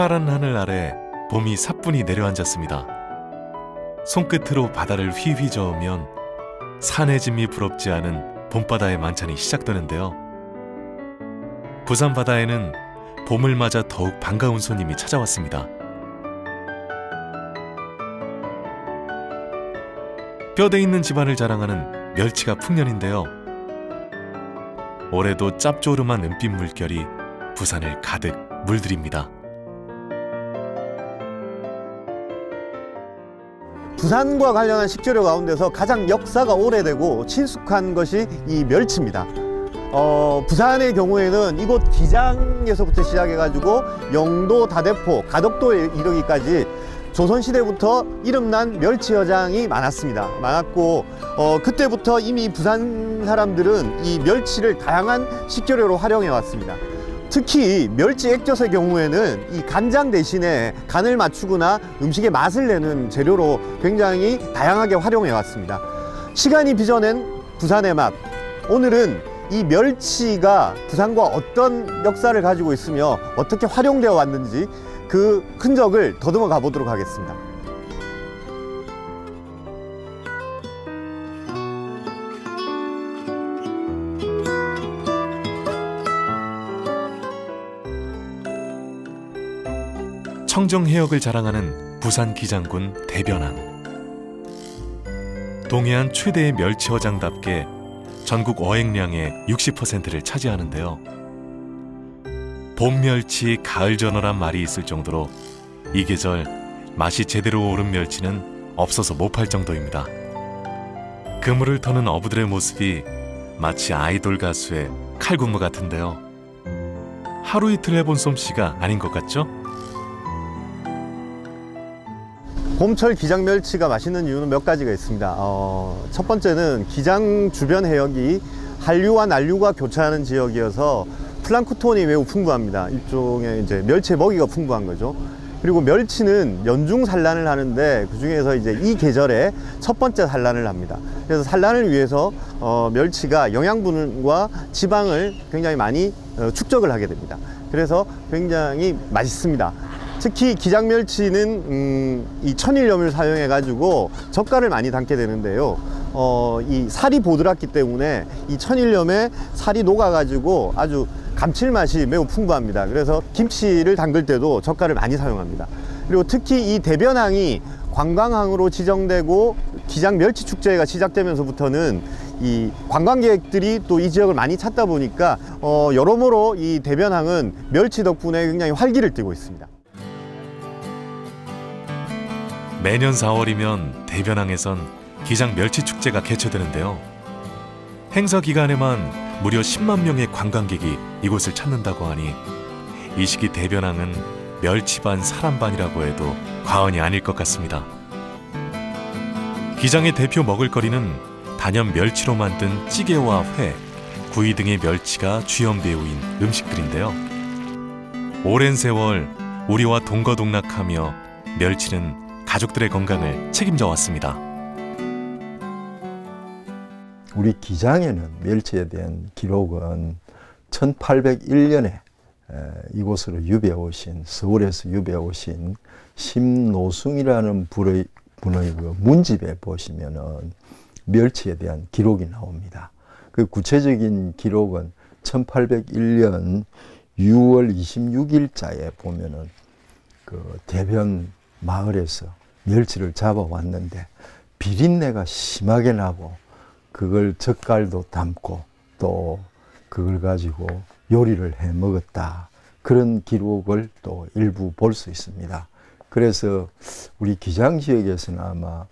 파란 하늘 아래 봄이 사뿐히 내려앉았습니다. 손끝으로 바다를 휘휘 저으면 산의 진미 부럽지 않은 봄바다의 만찬이 시작되는데요. 부산 바다에는 봄을 맞아 더욱 반가운 손님이 찾아왔습니다. 뼈대 있는 집안을 자랑하는 멸치가 풍년인데요. 올해도 짭조름한 은빛 물결이 부산을 가득 물들입니다. 부산과 관련한 식재료 가운데서 가장 역사가 오래되고 친숙한 것이 이 멸치입니다. 부산의 경우에는 이곳 기장에서부터 시작해가지고 영도, 다대포, 가덕도에 이르기까지 조선시대부터 이름난 멸치여장이 많았고 그때부터 이미 부산 사람들은 이 멸치를 다양한 식재료로 활용해 왔습니다. 특히 멸치 액젓의 경우에는 이 간장 대신에 간을 맞추거나 음식의 맛을 내는 재료로 굉장히 다양하게 활용해 왔습니다. 시간이 빚어낸 부산의 맛, 오늘은 이 멸치가 부산과 어떤 역사를 가지고 있으며 어떻게 활용되어 왔는지 그 흔적을 더듬어 가보도록 하겠습니다. 청정해역을 자랑하는 부산 기장군 대변항. 동해안 최대의 멸치어장답게 전국 어획량의 60%를 차지하는데요. 봄 멸치, 가을 전어란 말이 있을 정도로 이 계절 맛이 제대로 오른 멸치는 없어서 못 팔 정도입니다. 그물을 터는 어부들의 모습이 마치 아이돌 가수의 칼군무 같은데요. 하루 이틀 해본 솜씨가 아닌 것 같죠? 봄철 기장 멸치가 맛있는 이유는 몇 가지가 있습니다. 첫 번째는 기장 주변 해역이 한류와 난류가 교차하는 지역이어서 플랑크톤이 매우 풍부합니다. 일종의 이제 멸치의 먹이가 풍부한 거죠. 그리고 멸치는 연중 산란을 하는데 그 중에서 이제 이 계절에 첫 번째 산란을 합니다. 그래서 산란을 위해서 멸치가 영양분과 지방을 굉장히 많이 축적을 하게 됩니다. 그래서 굉장히 맛있습니다. 특히 기장 멸치는 이 천일염을 사용해 가지고 젓갈을 많이 담게 되는데요. 이 살이 보드랍기 때문에 이 천일염에 살이 녹아 가지고 아주 감칠맛이 매우 풍부합니다. 그래서 김치를 담글 때도 젓갈을 많이 사용합니다. 그리고 특히 이 대변항이 관광항으로 지정되고 기장 멸치 축제가 시작되면서부터는 이 관광객들이 또 이 지역을 많이 찾다 보니까 여러모로 이 대변항은 멸치 덕분에 굉장히 활기를 띠고 있습니다. 매년 4월이면 대변항에선 기장 멸치 축제가 개최되는데요. 행사 기간에만 무려 10만 명의 관광객이 이곳을 찾는다고 하니 이 시기 대변항은 멸치 반 사람 반이라고 해도 과언이 아닐 것 같습니다. 기장의 대표 먹을거리는 단연 멸치로 만든 찌개와 회, 구이 등의 멸치가 주연 배우인 음식들인데요. 오랜 세월 우리와 동거동락하며 멸치는 가족들의 건강을 책임져 왔습니다. 우리 기장에는 멸치에 대한 기록은 1801년에 이곳으로 유배해 오신, 서울에서 유배해 오신 심노승이라는 분의 그 문집에 보시면은 멸치에 대한 기록이 나옵니다. 그 구체적인 기록은 1801년 6월 26일자에 보면은 그 대변 마을에서 멸치를 잡아왔는데 비린내가 심하게 나고 그걸 젓갈도 담고 또 그걸 가지고 요리를 해 먹었다. 그런 기록을 또 일부 볼 수 있습니다. 그래서 우리 기장 지역에서는 아마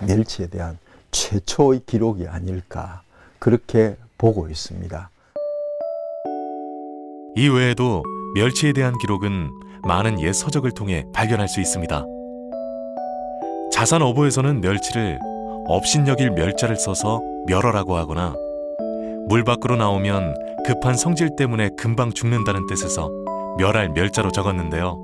멸치에 대한 최초의 기록이 아닐까 그렇게 보고 있습니다. 이외에도 멸치에 대한 기록은 많은 옛 서적을 통해 발견할 수 있습니다. 자산어보에서는 멸치를 업신여길 멸자를 써서 멸어라고 하거나 물 밖으로 나오면 급한 성질 때문에 금방 죽는다는 뜻에서 멸할 멸자로 적었는데요.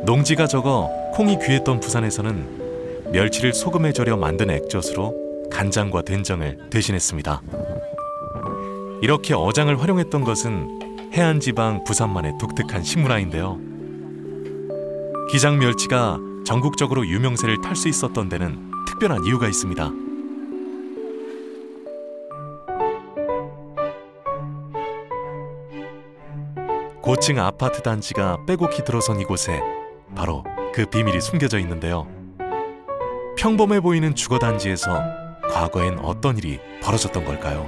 농지가 적어 콩이 귀했던 부산에서는 멸치를 소금에 절여 만든 액젓으로 간장과 된장을 대신했습니다. 이렇게 어장을 활용했던 것은 해안지방 부산만의 독특한 식문화인데요. 기장 멸치가 전국적으로 유명세를 탈 수 있었던 데는 특별한 이유가 있습니다. 고층 아파트 단지가 빼곡히 들어선 이곳에 바로 그 비밀이 숨겨져 있는데요. 평범해 보이는 주거 단지에서 과거엔 어떤 일이 벌어졌던 걸까요?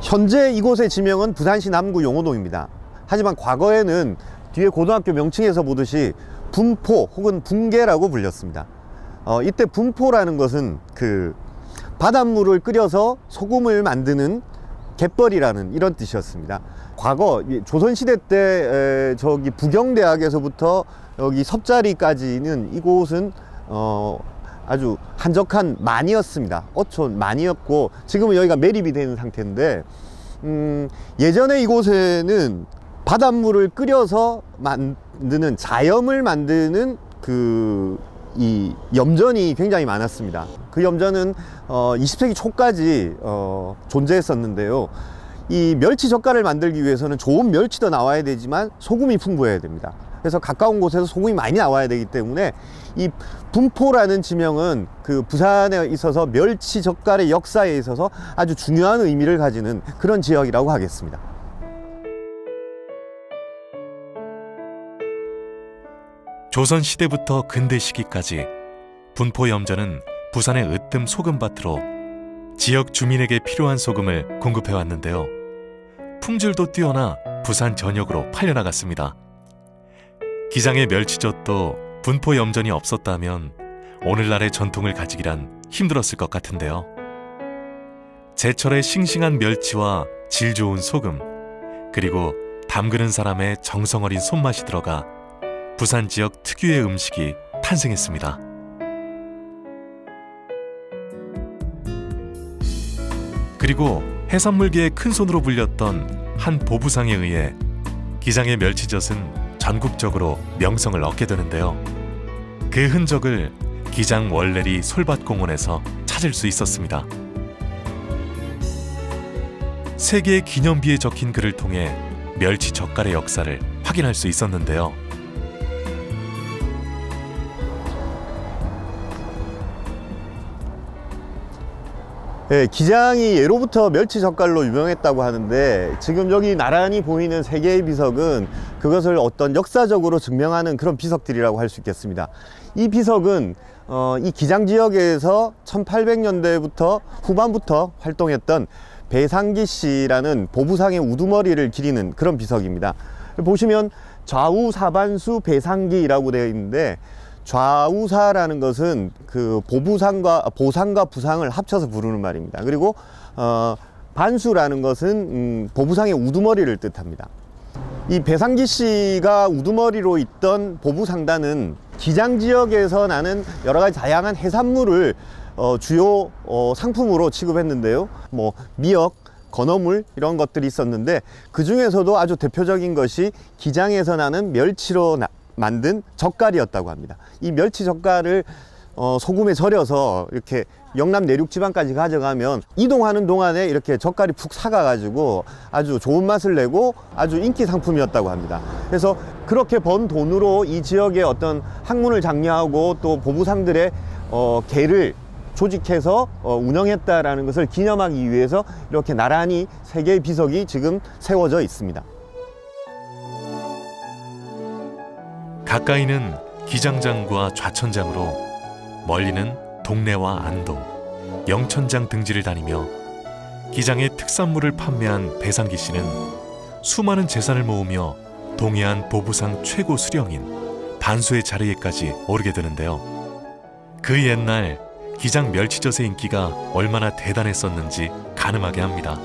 현재 이곳의 지명은 부산시 남구 용호동입니다. 하지만 과거에는 뒤에 고등학교 명칭에서 보듯이 분포 혹은 분계라고 불렸습니다. 이때 분포라는 것은 그 바닷물을 끓여서 소금을 만드는 갯벌이라는 이런 뜻이었습니다. 과거 조선시대 때 저기 부경대학에서부터 여기 섭자리까지는 이곳은 아주 한적한 만이었습니다. 어촌 만이었고 지금은 여기가 매립이 되는 상태인데 예전에 이곳에는 바닷물을 끓여서 만드는 자염을 만드는 이 염전이 굉장히 많았습니다. 그 염전은 20세기 초까지 존재했었는데요. 이 멸치 젓갈을 만들기 위해서는 좋은 멸치도 나와야 되지만 소금이 풍부해야 됩니다. 그래서 가까운 곳에서 소금이 많이 나와야 되기 때문에 이 분포라는 지명은 그 부산에 있어서 멸치 젓갈의 역사에 있어서 아주 중요한 의미를 가지는 그런 지역이라고 하겠습니다. 조선시대부터 근대 시기까지 분포 염전은 부산의 으뜸 소금밭으로 지역 주민에게 필요한 소금을 공급해 왔는데요. 품질도 뛰어나 부산 전역으로 팔려나갔습니다. 기장의 멸치젓도 분포 염전이 없었다면 오늘날의 전통을 가지기란 힘들었을 것 같은데요. 제철의 싱싱한 멸치와 질 좋은 소금, 그리고 담그는 사람의 정성 어린 손맛이 들어가 부산 지역 특유의 음식이 탄생했습니다. 그리고 해산물계의 큰손으로 불렸던 한 보부상에 의해 기장의 멸치젓은 전국적으로 명성을 얻게 되는데요. 그 흔적을 기장 월레리 솔밭공원에서 찾을 수 있었습니다. 세계의 기념비에 적힌 글을 통해 멸치 젓갈의 역사를 확인할 수 있었는데요. 네, 기장이 예로부터 멸치 젓갈로 유명했다고 하는데 지금 여기 나란히 보이는 세 개의 비석은 그것을 어떤 역사적으로 증명하는 그런 비석들이라고 할 수 있겠습니다. 이 비석은 이 기장 지역에서 1800년대부터 후반부터 활동했던 배상기 씨라는 보부상의 우두머리를 기리는 그런 비석입니다. 보시면 좌우사반수 배상기라고 되어 있는데 좌우사라는 것은 그 보상과 부상을 합쳐서 부르는 말입니다. 그리고 반수라는 것은 보부상의 우두머리를 뜻합니다. 이 배상기 씨가 우두머리로 있던 보부상단은 기장 지역에서 나는 여러 가지 다양한 해산물을 주요 상품으로 취급했는데요. 뭐 미역, 건어물 이런 것들이 있었는데 그 중에서도 아주 대표적인 것이 기장에서 나는 멸치로 만든 젓갈이었다고 합니다. 이 멸치 젓갈을 소금에 절여서 이렇게 영남 내륙 지방까지 가져가면 이동하는 동안에 이렇게 젓갈이 푹 삭아 가지고 아주 좋은 맛을 내고 아주 인기 상품이었다고 합니다. 그래서 그렇게 번 돈으로 이 지역의 어떤 학문을 장려하고 또 보부상들의 계를 조직해서 운영했다라는 것을 기념하기 위해서 이렇게 나란히 세 개의 비석이 지금 세워져 있습니다. 가까이는 기장장과 좌천장으로 멀리는 동래와 안동, 영천장 등지를 다니며 기장의 특산물을 판매한 배상기 씨는 수많은 재산을 모으며 동해안 보부상 최고 수령인 반수의 자리에까지 오르게 되는데요. 그 옛날 기장 멸치젓의 인기가 얼마나 대단했었는지 가늠하게 합니다.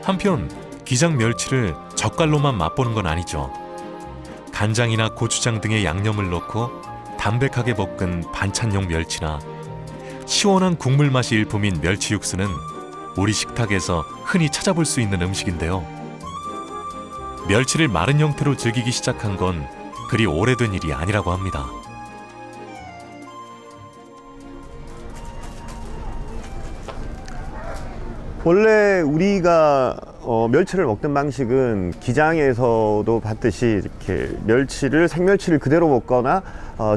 한편 기장 멸치를 젓갈로만 맛보는 건 아니죠. 간장이나 고추장 등의 양념을 넣고 담백하게 볶은 반찬용 멸치나 시원한 국물 맛이 일품인 멸치 육수는 우리 식탁에서 흔히 찾아볼 수 있는 음식인데요. 멸치를 마른 형태로 즐기기 시작한 건 그리 오래된 일이 아니라고 합니다. 원래 우리가 멸치를 먹던 방식은 기장에서도 봤듯이 이렇게 생멸치를 그대로 먹거나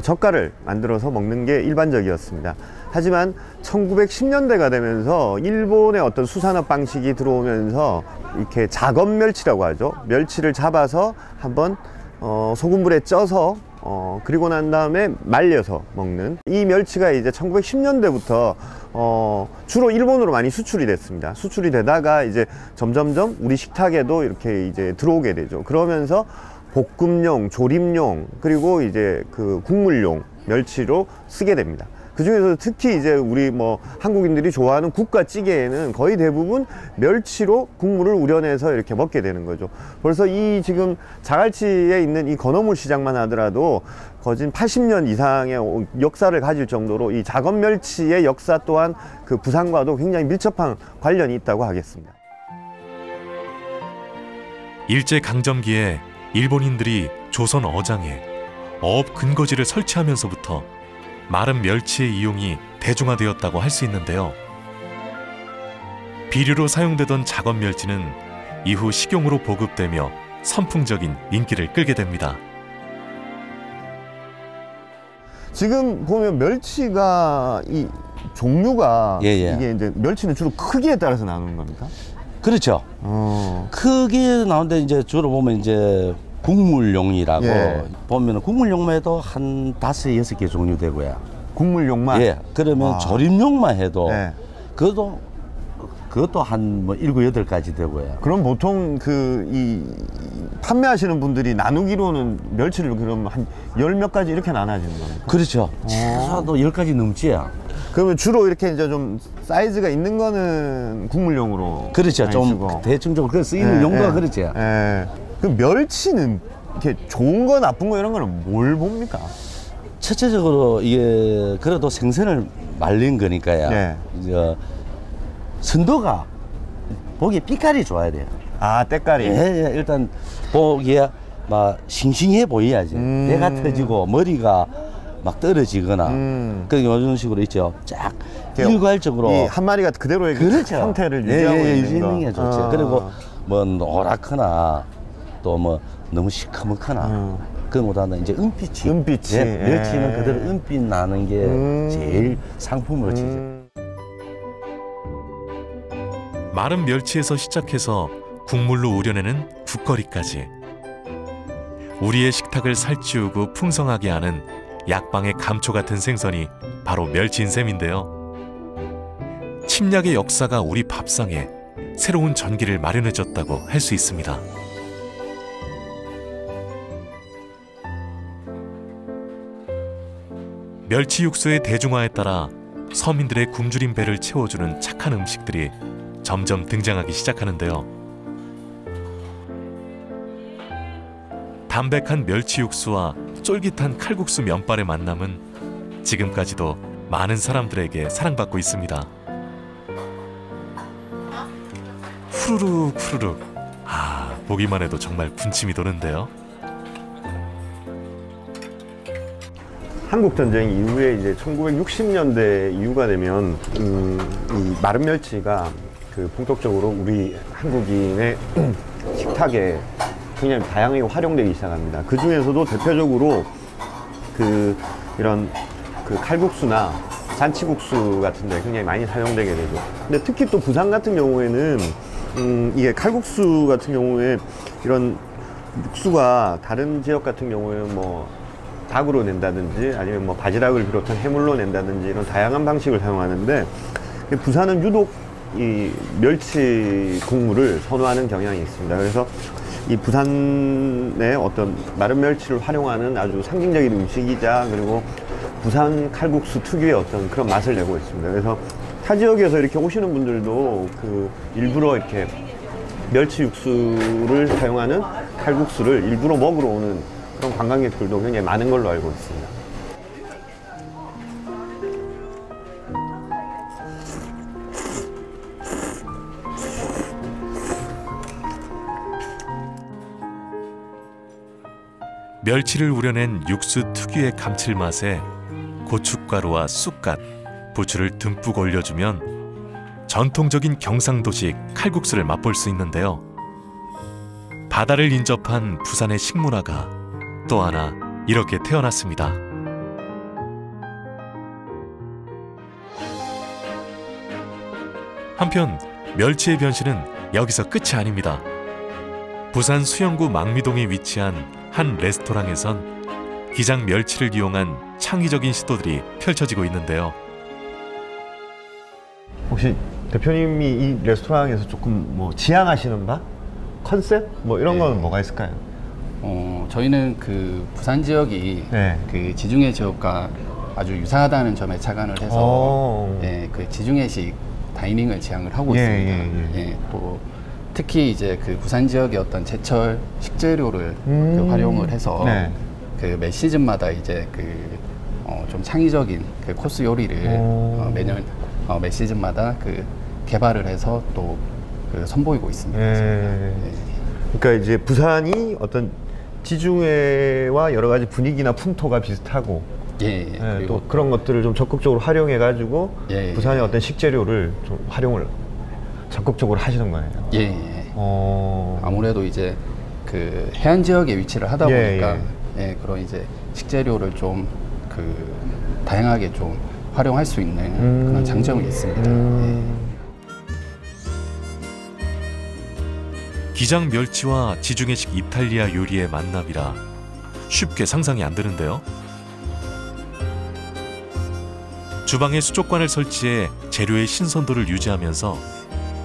젓갈을 만들어서 먹는 게 일반적이었습니다. 하지만 1910년대가 되면서 일본의 어떤 수산업 방식이 들어오면서 이렇게 작업 멸치라고 하죠. 멸치를 잡아서 한번 소금물에 쪄서 그리고 난 다음에 말려서 먹는 이 멸치가 이제 1910년대부터 주로 일본으로 많이 수출이 됐습니다. 수출이 되다가 이제 점점점 우리 식탁에도 이렇게 이제 들어오게 되죠. 그러면서 볶음용, 조림용, 그리고 이제 그 국물용 멸치로 쓰게 됩니다. 그 중에서 특히 이제 우리 한국인들이 좋아하는 국과찌개에는 거의 대부분 멸치로 국물을 우려내서 이렇게 먹게 되는 거죠. 벌써 이 지금 자갈치에 있는 이 건어물 시장만 하더라도 거진 80년 이상의 역사를 가질 정도로 이 작업 멸치의 역사 또한 그 부산과도 굉장히 밀접한 관련이 있다고 하겠습니다. 일제강점기에 일본인들이 조선 어장에 어업 근거지를 설치하면서부터 마른 멸치의 이용이 대중화되었다고 할 수 있는데요. 비료로 사용되던 작업 멸치는 이후 식용으로 보급되며 선풍적인 인기를 끌게 됩니다. 지금 보면 멸치가 이 종류가 이게 이제 멸치는 주로 크기에 따라서 나누는 겁니까? 그렇죠. 크게 나오는데 이제 주로 보면 이제 국물용이라고 보면 국물용만 해도 한 5, 6개 종류 되고요. 국물용만? 예. 그러면 조림용만 해도 그것도 한 7, 8가지 되고요. 그럼 보통 판매하시는 분들이 나누기로는 멸치를 그럼 한 10몇 가지 이렇게 나눠지는 겁니까? 그렇죠. 최소도 10가지 넘지요. 그러면 주로 이렇게 이제 좀 사이즈가 있는 거는 국물용으로. 그렇죠. 좀 쓰고. 대충적으로 그 쓰이는 용도가 그렇죠. 그 멸치는 이렇게 좋은 거 나쁜 거 이런 거는 뭘 봅니까? 첫째적으로 이게 그래도 생선을 말린 거니까요. 이제 선도가 보기에 빛깔이 좋아야 돼요. 아, 때깔이. 일단 보기에 막 싱싱해 보여야지. 배가 터지고 머리가 막 떨어지거나 그 이런 식으로 있죠. 쫙 일괄적으로 이 한 마리가 그대로의 그렇죠. 형태를 유지하고 있는 게 좋죠. 그리고 노랗거나 또 너무 시커멓거나 그런 것보다는 이제 은빛이 멸치는 그대로 은빛 나는 게 제일 상품으로 치죠. 마른 멸치에서 시작해서 국물로 우려내는 국거리까지 우리의 식탁을 살찌우고 풍성하게 하는 약방의 감초 같은 생선이 바로 멸치인 셈인데요. 침략의 역사가 우리 밥상에 새로운 전기를 마련해줬다고 할 수 있습니다. 멸치 육수의 대중화에 따라 서민들의 굶주린 배를 채워주는 착한 음식들이 점점 등장하기 시작하는데요. 담백한 멸치 육수와 쫄깃한 칼국수 면발의 만남은 지금까지도 많은 사람들에게 사랑받고 있습니다. 후루룩 후루룩. 보기만 해도 정말 군침이 도는데요. 한국전쟁 이후에 이제 1960년대 이후가 되면 이 마른 멸치가 본격적으로 우리 한국인의 식탁에 굉장히 다양하게 활용되기 시작합니다. 그 중에서도 대표적으로 이런 칼국수나 잔치국수 같은데 굉장히 많이 사용되게 되죠. 근데 특히 또 부산 같은 경우에는 이게 칼국수 같은 경우에 이런 육수가 다른 지역 같은 경우에는 닭으로 낸다든지 아니면 바지락을 비롯한 해물로 낸다든지 이런 다양한 방식을 사용하는데 부산은 유독 이 멸치 국물을 선호하는 경향이 있습니다. 그래서 이 부산의 어떤 마른 멸치를 활용하는 아주 상징적인 음식이자 그리고 부산 칼국수 특유의 어떤 그런 맛을 내고 있습니다. 그래서 타 지역에서 이렇게 오시는 분들도 일부러 이렇게 멸치 육수를 사용하는 칼국수를 일부러 먹으러 오는 그런 관광객들도 굉장히 많은 걸로 알고 있습니다. 멸치를 우려낸 육수 특유의 감칠맛에 고춧가루와 쑥갓, 부추를 듬뿍 올려주면 전통적인 경상도식 칼국수를 맛볼 수 있는데요. 바다를 인접한 부산의 식문화가 또 하나 이렇게 태어났습니다. 한편 멸치의 변신은 여기서 끝이 아닙니다. 부산 수영구 망미동에 위치한 한 레스토랑에선 기장 멸치를 이용한 창의적인 시도들이 펼쳐지고 있는데요. 혹시 대표님이 이 레스토랑에서 조금 뭐 지향하시는 바? 컨셉? 뭐 이런 건 뭐가 있을까요? 저희는 그 부산 지역이 그 지중해 지역과 아주 유사하다는 점에 착안을 해서 그 지중해식 다이닝을 지향을 하고 있습니다. 또 특히 이제 그 부산 지역의 어떤 제철 식재료를 그 활용을 해서 그 매 시즌마다 이제 그 좀 창의적인 그 코스 요리를 매년 매 시즌마다 그 개발을 해서 또 그 선보이고 있습니다. 그러니까 이제 부산이 어떤 지중해와 여러 가지 분위기나 풍토가 비슷하고 또 그런 것들을 좀 적극적으로 활용해 가지고 부산의 어떤 식재료를 좀 활용을 적극적으로 하시는 거예요. 아무래도 이제 그 해안 지역에 위치를 하다 보니까 그런 이제 식재료를 좀 그 다양하게 좀 활용할 수 있는 그런 장점이 있습니다. 기장 멸치와 지중해식 이탈리아 요리의 만남이라 쉽게 상상이 안 되는데요. 주방에 수족관을 설치해 재료의 신선도를 유지하면서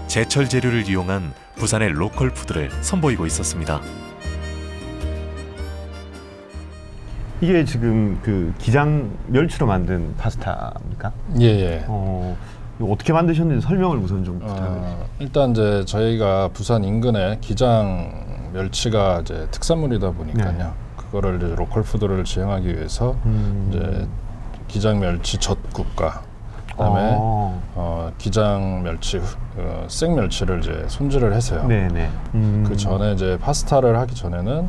제철 재료를 이용한 부산의 로컬 푸드를 선보이고 있었습니다. 이게 지금 그 기장 멸치로 만든 파스타입니까? 예. 이거 어떻게 만드셨는지 설명을 우선 좀 부탁드립니다. 일단 이제 저희가 부산 인근에 기장 멸치가 이제 특산물이다 보니까요. 그거를 이제 로컬 푸드를 지향하기 위해서 이제 기장 멸치 젓국과 그다음에 기장 멸치 생 멸치를 이제 손질을 해서요. 그 전에 이제 파스타를 하기 전에는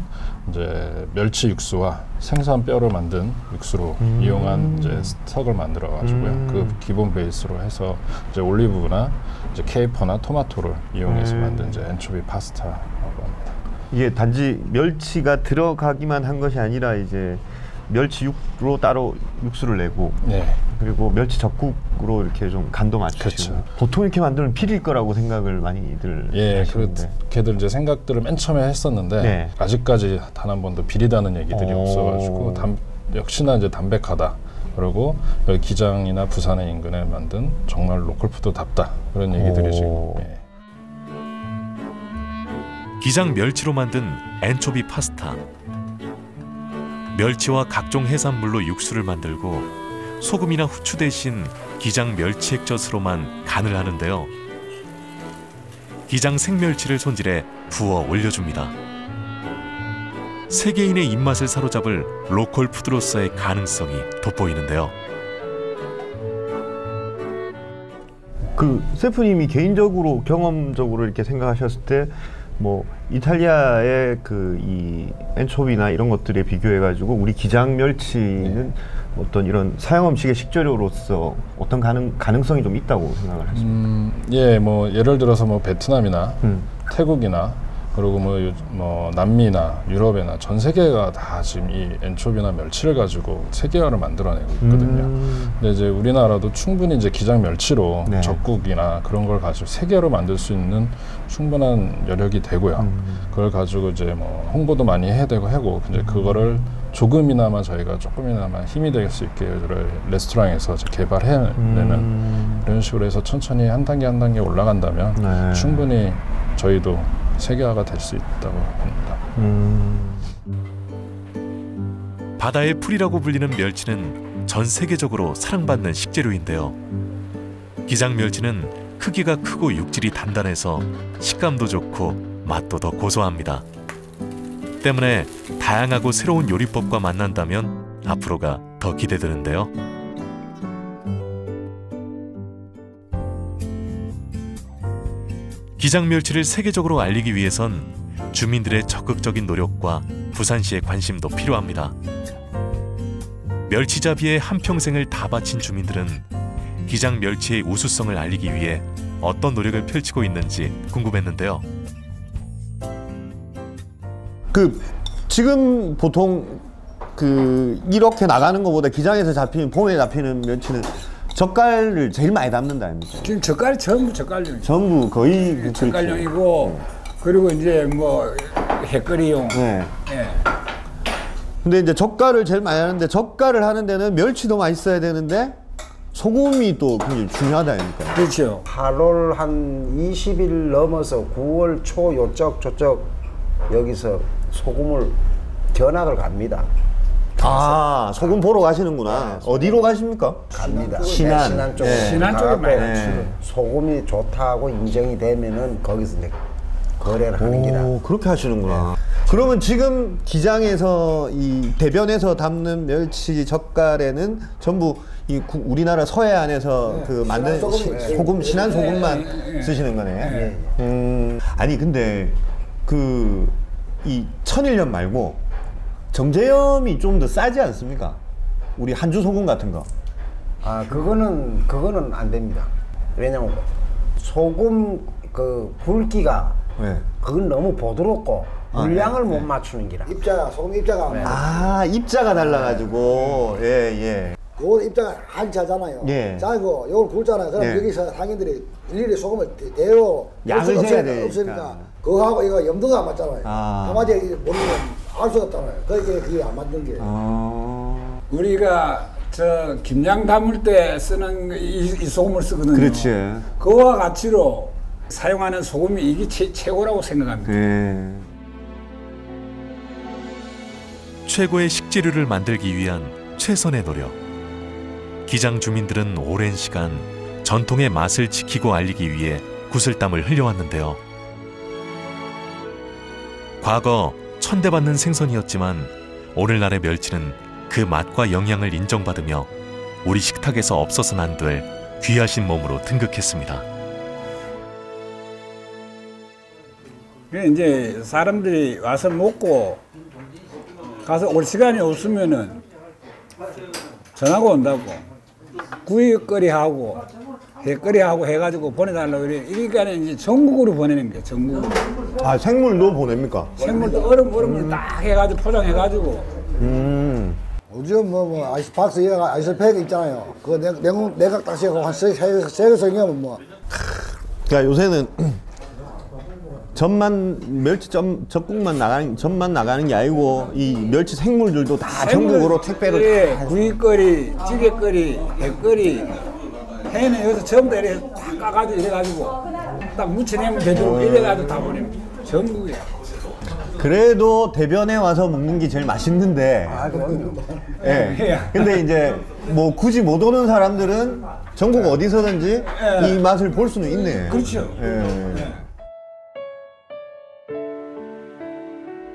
이제 멸치 육수와 생선 뼈를 만든 육수로 이용한 이제 스톡을 만들어 가지고요. 그 기본 베이스로 해서 이제 올리브나 이제 케이퍼나 토마토를 이용해서 만든 이제 엔초비 파스타라고 합니다. 이게 단지 멸치가 들어가기만 한 것이 아니라 이제 멸치육으로 따로 육수를 내고 그리고 멸치 젓국으로 이렇게 좀 간도 맞추시고 보통 이렇게 만들면 비릴 거라고 생각을 많이들 하시는데 그렇게들 이제 생각들을 맨 처음에 했었는데 아직까지 단 한 번도 비리다는 얘기들이 없어가지고 역시나 이제 담백하다. 그리고 여기 기장이나 부산의 인근에 만든 정말 로컬 푸드답다 그런 얘기들이 지금 기장 멸치로 만든 엔초비 파스타. 멸치와 각종 해산물로 육수를 만들고 소금이나 후추 대신 기장 멸치 액젓으로만 간을 하는데요. 기장 생멸치를 손질해 부어 올려줍니다. 세계인의 입맛을 사로잡을 로컬 푸드로서의 가능성이 돋보이는데요. 그 셰프님이 개인적으로 경험적으로 이렇게 생각하셨을 때 뭐 이탈리아의 그 이 엔초비나 이런 것들에 비교해 가지고 우리 기장 멸치는 어떤 이런 서양 음식의 식재료로서 어떤 가능성이 좀 있다고 생각을 하십니까? 뭐 예를 들어서 뭐 베트남이나 태국이나 그리고 뭐 남미나 유럽이나 전 세계가 다 지금 이 엔초비나 멸치를 가지고 세계화를 만들어내고 있거든요. 근데 이제 우리나라도 충분히 이제 기장 멸치로 젓국이나 그런 걸 가지고 세계화로 만들 수 있는 충분한 여력이 되고요. 그걸 가지고 이제 뭐 홍보도 많이 해야 되고 하고 이제 그거를 조금이나마 저희가 조금이나마 힘이 될 수 있게 레스토랑에서 개발해내는 이런 식으로 해서 천천히 한 단계 한 단계 올라간다면 충분히 저희도 세계화가 될 수 있다고 봅니다. 바다의 풀이라고 불리는 멸치는 전 세계적으로 사랑받는 식재료인데요. 기장 멸치는 크기가 크고 육질이 단단해서 식감도 좋고 맛도 더 고소합니다. 때문에 다양하고 새로운 요리법과 만난다면 앞으로가 더 기대되는데요. 기장 멸치를 세계적으로 알리기 위해선 주민들의 적극적인 노력과 부산시의 관심도 필요합니다. 멸치잡이에 한평생을 다 바친 주민들은 기장 멸치의 우수성을 알리기 위해 어떤 노력을 펼치고 있는지 궁금했는데요. 지금 보통 이렇게 나가는 것보다 기장에서 잡히는, 봄에 잡히는 멸치는 젓갈을 제일 많이 담는다 아닙니까? 지금 젓갈이 전부 젓갈용. 전부 거의 젓갈용이고, 그리고 이제 뭐 해거리용. 네. 예. 근데 이제 젓갈을 제일 많이 하는데, 젓갈을 하는 데는 멸치도 맛있어야 되는데 소금이 또 굉장히 중요하다 아닙니까? 그렇죠. 8월 한 20일 넘어서 9월 초 요쪽 저쪽 여기서 소금을 견학을 갑니다. 소금 보러 가시는구나. 어디로 가십니까? 갑니다. 신안. 신안 쪽으로. 네. 신안 쪽에 많이 네. 소금이 좋다고 인정이 되면은 거기서 이제 거래를 하는 기라. 그렇게 하시는구나. 그러면 지금 기장에서 이 대변에서 담는 멸치 젓갈에는 전부 우리나라 서해안에서 만든 소금, 신안 소금만 쓰시는 거네. 아니 근데 이 천일염 말고 정제염이 좀 더 싸지 않습니까? 우리 한주 소금 같은 거. 그거는 안 됩니다. 왜냐면 소금 굵기가 그건 너무 부드럽고 물량을 못 맞추는 기라. 소금 입자가. 입자가 달라가지고. 예. 요거 입자가 한 자잖아요. 예. 자고 요걸 굵잖아요. 그럼 여기서 상인들이 일일이 소금을 대로 양을 재야 되니까. 없으니까 그거하고 이거 염도가 안 맞잖아요. 한마디에 모르면 알 수가 없잖아요. 그러니까 그게 안 맞는 게. 우리가 김장 담을 때 쓰는 이 소금을 쓰거든요. 그렇지. 그와 같이로 사용하는 소금이 이게 최고라고 생각합니다. 최고의 식재료를 만들기 위한 최선의 노력. 기장 주민들은 오랜 시간 전통의 맛을 지키고 알리기 위해 구슬땀을 흘려왔는데요. 과거 천대받는 생선이었지만 오늘날의 멸치는 그 맛과 영양을 인정받으며 우리 식탁에서 없어서는 안 될 귀하신 몸으로 등극했습니다. 이제 사람들이 와서 먹고 가서 올 시간이 없으면은 전화가 온다고 구이거리하고 해거리하고 해가지고 보내달라고 이래. 그러니까 이제 전국으로 보내는 거예요. 전국으로. 생물도 보냅니까? 생물도 얼음을 딱 해가지고 포장해가지고. 요즘 아이스박스 아이스팩 있잖아요. 그거 내각 딱 씌우고 한 세 개 성이면 뭐. 그러니까 요새는 멸치 젓국만 전만 나가는 게 아니고 이 멸치 생물들도 다 전국으로 택배를 다 구이거리, 찌개거리, 해거리 해는 여기서 전부 다 이렇게 딱 까가지고 이래가지고 딱 묻혀내면 되도록 이래가지고 다 보냅니다. 전국에. 그래도 대변에 와서 먹는 게 제일 맛있는데. 예. 근데 이제 굳이 못 오는 사람들은 전국 어디서든지 이 맛을 볼 수는 있네. 그렇죠.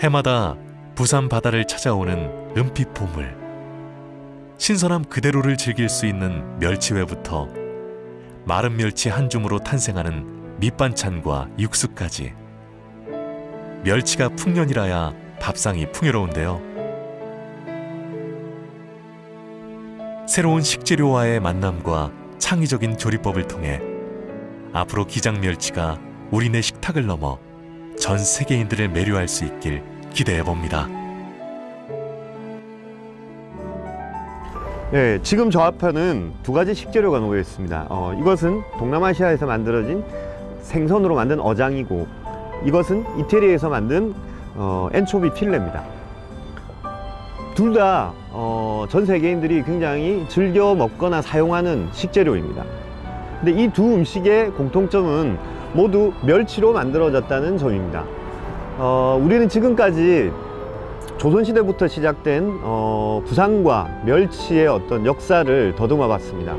해마다 부산 바다를 찾아오는 은빛 보물. 신선함 그대로를 즐길 수 있는 멸치회부터 마른 멸치 한 줌으로 탄생하는 밑반찬과 육수까지. 멸치가 풍년이라야 밥상이 풍요로운데요. 새로운 식재료와의 만남과 창의적인 조리법을 통해 앞으로 기장 멸치가 우리네 식탁을 넘어 전 세계인들을 매료할 수 있길 기대해 봅니다. 네, 지금 저 앞에는 두 가지 식재료가 놓여 있습니다. 이것은 동남아시아에서 만들어진 생선으로 만든 어장이고, 이것은 이태리에서 만든 엔초비 필레입니다. 둘 다 전 세계인들이 굉장히 즐겨 먹거나 사용하는 식재료입니다. 근데 이 두 음식의 공통점은 모두 멸치로 만들어졌다는 점입니다. 우리는 지금까지 조선시대부터 시작된 부산과 멸치의 어떤 역사를 더듬어 봤습니다.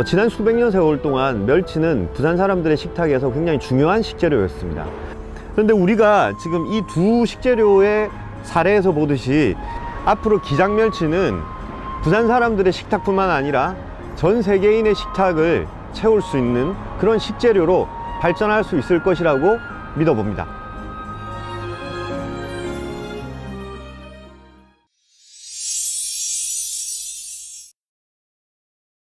지난 수백 년 세월 동안 멸치는 부산 사람들의 식탁에서 굉장히 중요한 식재료였습니다. 그런데 우리가 지금 이 두 식재료의 사례에서 보듯이 앞으로 기장멸치는 부산 사람들의 식탁뿐만 아니라 전 세계인의 식탁을 채울 수 있는 그런 식재료로 발전할 수 있을 것이라고 믿어봅니다.